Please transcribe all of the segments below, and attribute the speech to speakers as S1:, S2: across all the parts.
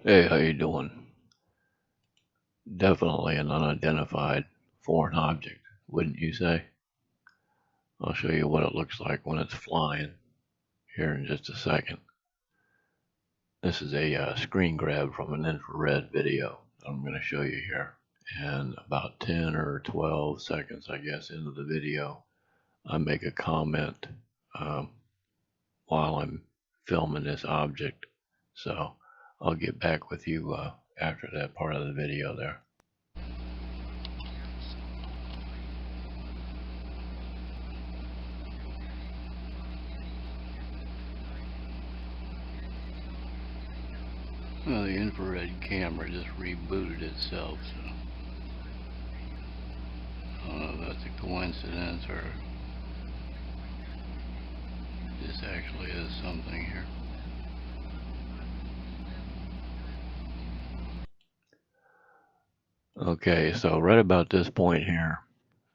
S1: Hey, how you doing? Definitely an unidentified foreign object, wouldn't you say? I'll show you what it looks like when it's flying here in just a second. This is a screen grab from an infrared video that I'm going to show you here. And about 10 or 12 seconds, I guess, into the video, I make a comment um, while I'm filming this object. So I'll get back with you after that part of the video there. Well, the infrared camera just rebooted itself, so I don't know if that's a coincidence or this actually is something here. Okay, so right about this point here,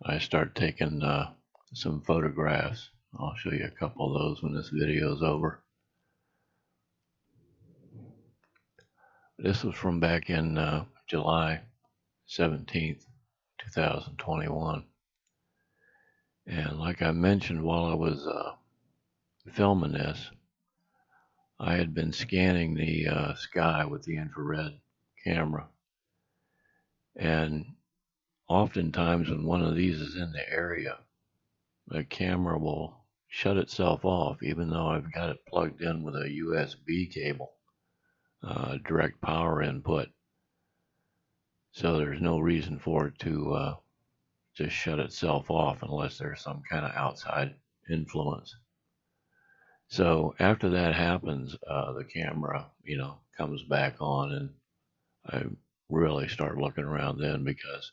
S1: I start taking some photographs. I'll show you a couple of those when this video is over. This was from back in July 17th, 2021. And like I mentioned while I was filming this, I had been scanning the sky with the infrared camera. And oftentimes when one of these is in the area, the camera will shut itself off even though I've got it plugged in with a USB cable, direct power input. So there's no reason for it to just shut itself off unless there's some kind of outside influence. So after that happens, the camera, comes back on, and I really start looking around then because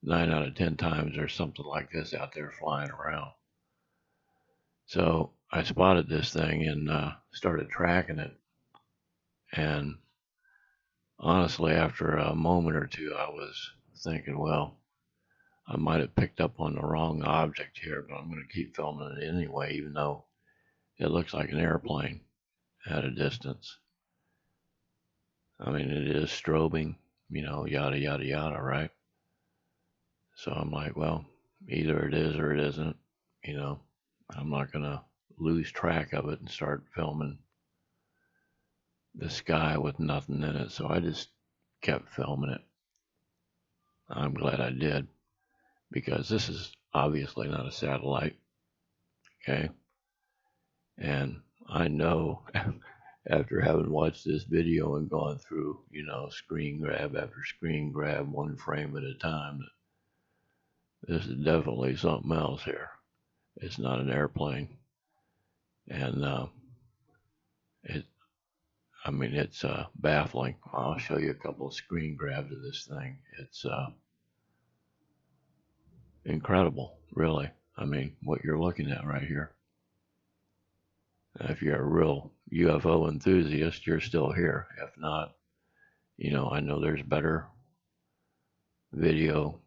S1: 9 out of 10 times there's something like this out there flying around. So I spotted this thing and started tracking it. And honestly, after a moment or two, I was thinking, well, I might have picked up on the wrong object here, but I'm going to keep filming it anyway, even though it looks like an airplane at a distance. I mean, it is strobing, yada, yada, yada, right? So I'm like, well, either it is or it isn't, I'm not going to lose track of it and start filming the sky with nothing in it. So I just kept filming it. I'm glad I did because this is obviously not a satellite. Okay. And I know after having watched this video and gone through, screen grab after screen grab, one frame at a time, that this is definitely something else here. It's not an airplane. And it's baffling. I'll show you a couple of screen grabs of this thing. It's incredible, really. I mean, what you're looking at right here. If you're a real UFO enthusiast, you're still here. If not, I know there's better video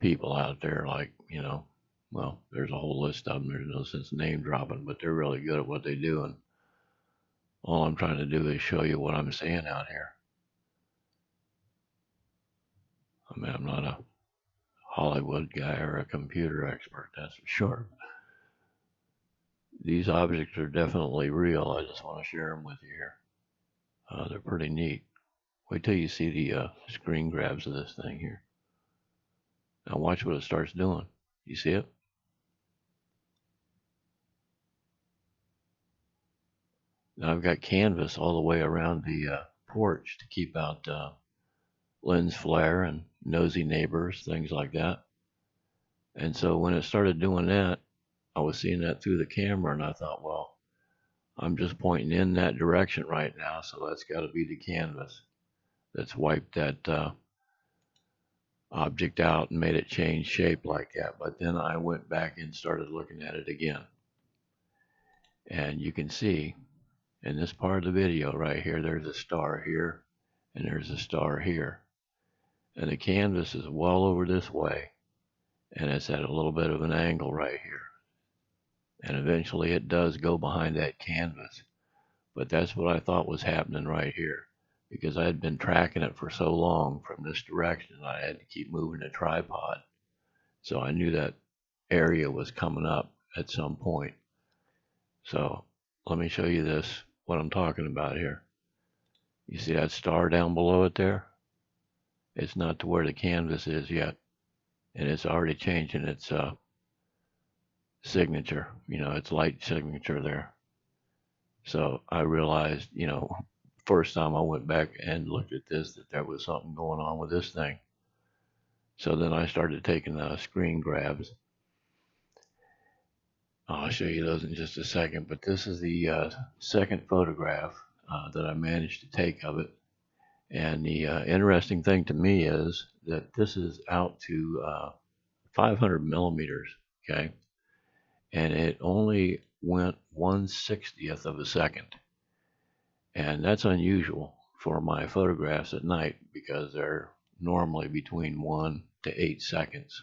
S1: people out there, like, well, there's a whole list of them. There's no sense name dropping, but they're really good at what they do. And all I'm trying to do is show you what I'm seeing out here. I mean, I'm not a Hollywood guy or a computer expert, that's for sure. These objects are definitely real. I just want to share them with you here. They're pretty neat. Wait till you see the screen grabs of this thing here. Now watch what it starts doing. You see it? Now I've got canvas all the way around the porch to keep out lens flare and nosy neighbors, things like that. And so when it started doing that, I was seeing that through the camera, and I thought, well, I'm just pointing in that direction right now, so that's got to be the canvas that's wiped that object out and made it change shape like that. But then I went back and started looking at it again. And you can see in this part of the video right here, there's a star here and there's a star here. And the canvas is well over this way, and it's at a little bit of an angle right here. And eventually it does go behind that canvas. But that's what I thought was happening right here. because I had been tracking it for so long from this direction. I had to keep moving the tripod. So I knew that area was coming up at some point. So let me show you this, what I'm talking about here. You see that star down below it there? It's not to where the canvas is yet. And it's already changing its signature, its light signature there. So I realized, first time I went back and looked at this, that there was something going on with this thing. So then I started taking screen grabs. I'll show you those in just a second, but this is the second photograph that I managed to take of it. And the interesting thing to me is that this is out to 500 millimeters, okay? And it only went 1/60th of a second. And that's unusual for my photographs at night because they're normally between 1 to 8 seconds.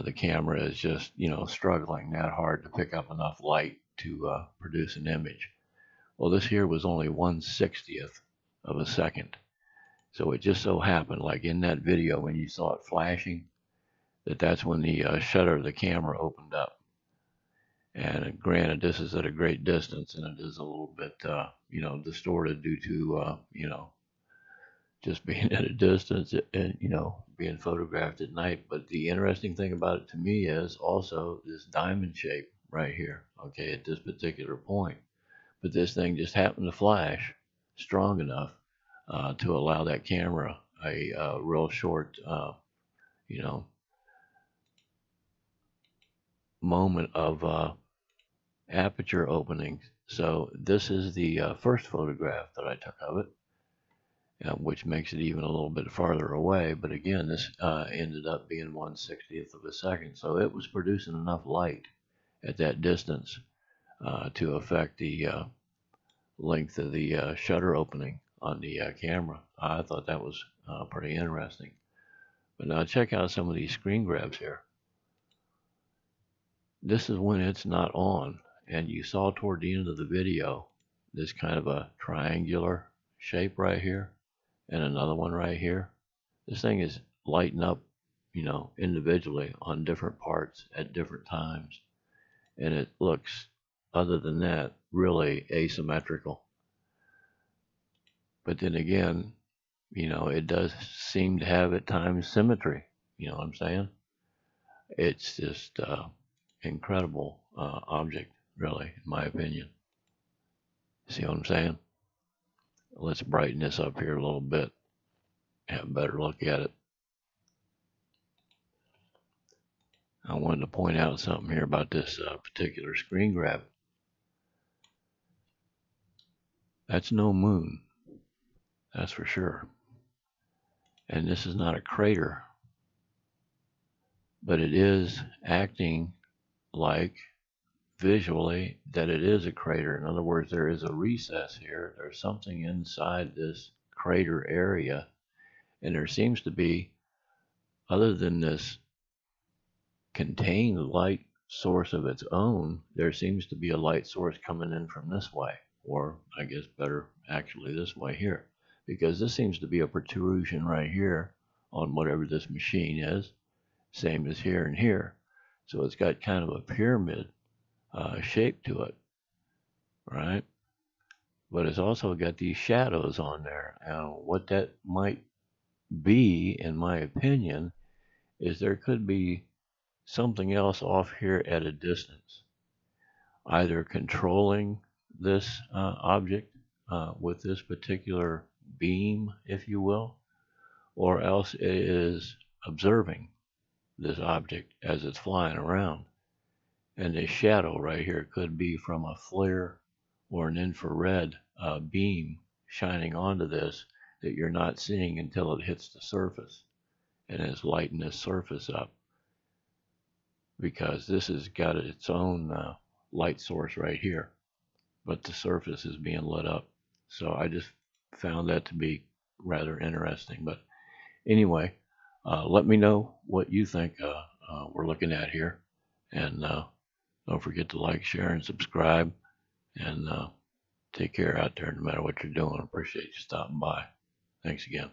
S1: The camera is just, struggling that hard to pick up enough light to produce an image. Well, this here was only 1/60th of a second. So it just so happened, like in that video when you saw it flashing, that's when the shutter of the camera opened up. And granted, this is at a great distance, and it is a little bit, distorted due to, just being at a distance and, being photographed at night. But the interesting thing about it to me is also this diamond shape right here, okay, at this particular point. But this thing just happened to flash strong enough to allow that camera a real short, moment of aperture openings. So this is the first photograph that I took of it, which makes it even a little bit farther away. But again, this ended up being 1/60th of a second. So it was producing enough light at that distance to affect the length of the shutter opening on the camera. I thought that was pretty interesting. But now check out some of these screen grabs here. This is when it's not on. And you saw toward the end of the video this kind of a triangular shape right here and another one right here. This thing is lighting up, individually on different parts at different times. And it looks, other than that, really asymmetrical. But then again, it does seem to have at times symmetry. You know what I'm saying? It's just incredible object, really, in my opinion. See what I'm saying? Let's brighten this up here a little bit. Have a better look at it. I wanted to point out something here about this particular screen grab. That's no moon. That's for sure. And this is not a crater. But it is acting like visually that it is a crater. In other words, there is a recess here. There's something inside this crater area. And there seems to be, other than this contained light source of its own, there seems to be a light source coming in from this way. Or I guess better actually this way here. Because this seems to be a protrusion right here on whatever this machine is. Same as here and here. So it's got kind of a pyramid shape to it, right? But it's also got these shadows on there. Now, what that might be, in my opinion, is there could be something else off here at a distance, either controlling this object with this particular beam, if you will, or else it is observing this object as it's flying around. And this shadow right here could be from a flare or an infrared beam shining onto this that you're not seeing until it hits the surface and is lighting this surface up, because this has got its own light source right here, but the surface is being lit up. So I just found that to be rather interesting. But anyway, let me know what you think we're looking at here, and don't forget to like, share, and subscribe. And Take care out there no matter what you're doing. Appreciate you stopping by. Thanks again.